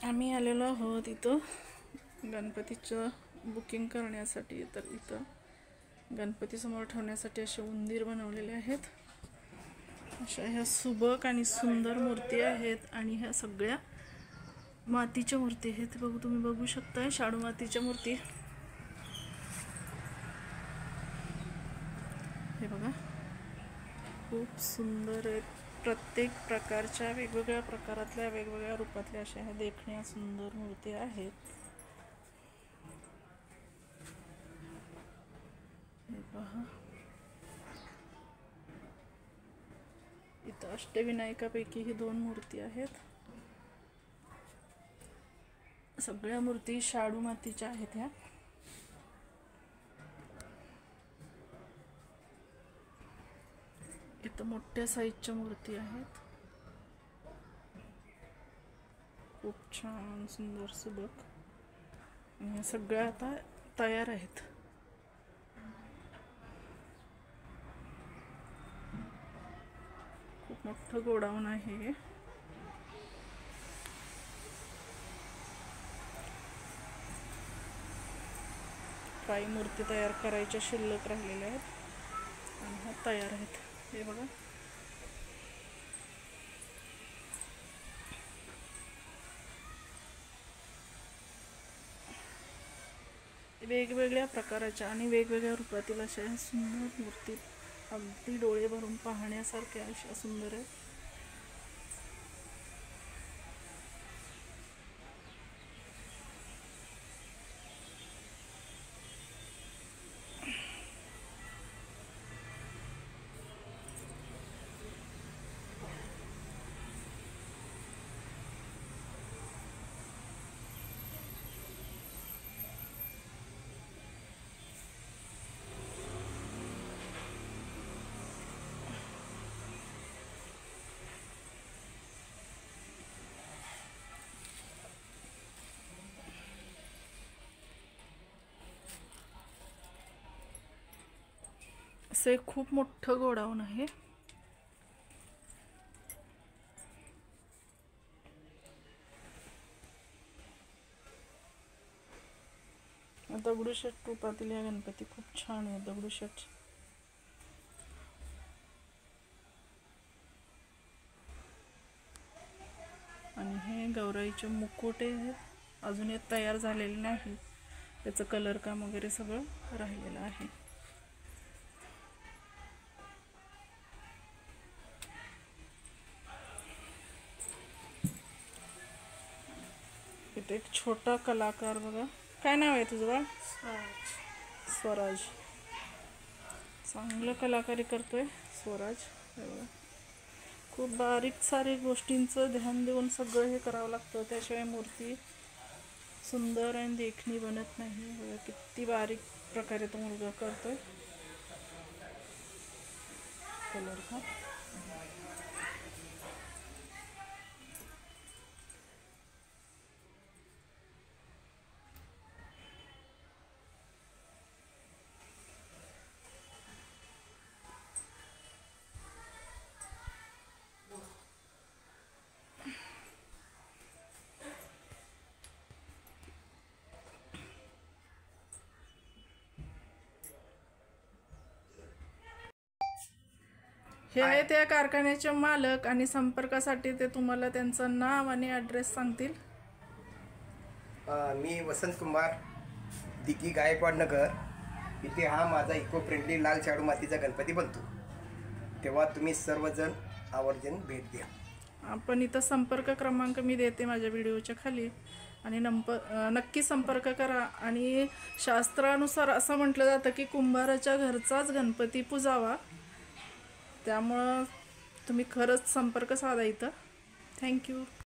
आम्ही आलेलो आहोत इथं गणपतीचं बुकिंग करण्यासाठी। तर इथं गणपतीसमोर ठेवण्यासाठी असे उंदीर बनवलेले आहेत। अशा ह्या सुबक आणि सुंदर मूर्ती आहेत आणि ह्या सगळ्या मातीच्या मूर्ती आहेत। तुम्ही बघू शकता शाडू मातीच्या मूर्ती। हे बघा खूप सुंदर आहेत। प्रत्येक प्रकारच्या वेगवेगळ्या प्रकारातल्या वेगवेगळ्या रूपातल्या अशा ह्या देखण्या सुंदर मूर्ती आहेत। हे पहा इथं अष्टविनायकापैकी ही 2 मूर्ती आहेत। सगळ्या मूर्ती शाडू मातीच्या आहेत। ह्या इथं मोठ्या साईजच्या मूर्ती आहेत। खूप छान सुंदर सुबक आणि सगळ्या आता तयार आहेत। खूप मोठं गोडाऊन आहे। काही मूर्ती तयार करायच्या शिल्लक राहिलेल्या आहेत आणि ह्या तयार आहेत। हे बघा वेगवेगळ्या प्रकाराच्या आणि वेगवेगळ्या रूपातील अशा सुंदर मूर्ती अगदी डोळे भरून पाहण्यासारख्या अशा सुंदर आहेत। असे खूप मोठं गोडाऊन आहे। दगडूशेठ रूपातील या गणपती खूप छान आहे। दगडूशेठ आणि हे गौराईचे मुकुटे आहेत। अजून हे तयार झालेले नाही। त्याचं कलर काम वगैरे सगळं राहिलेलं आहे। इथे एक छोटा कलाकार बघा। काय नाव आहे तुझं बाळ? स्वराज। चांगलं कलाकारी करतोय स्वराज। खूप बारीक सारीक गोष्टींचं ध्यान देऊन सगळं हे करावं लागतं, त्याशिवाय मूर्ती सुंदर आणि देखणी बनत नाही। किती बारीक प्रकारे तो मुलगा करतोय कलर का। हे आहे त्या कारखान्याचे मालक आणि संपर्कासाठी ते तुम्हाला त्यांचं नाव आणि ॲड्रेस सांगतील। मी वसंत कुमार, दिघी गायकवाड नगर इथे हा माझा इको फ्रेंडली लाल शाडू मातीचा गणपती बनतो। तेव्हा तुम्ही सर्वजण आवर्जून भेट द्या। आपण इथं संपर्क क्रमांक मी देते माझ्या व्हिडिओच्या खाली आणि नक्की संपर्क करा। आणि शास्त्रानुसार असं म्हटलं जातं की कुंभाराच्या घरचाच गणपती पूजावा, त्यामुळं तुम्ही खरंच संपर्क साधा इथं। थँक्यू।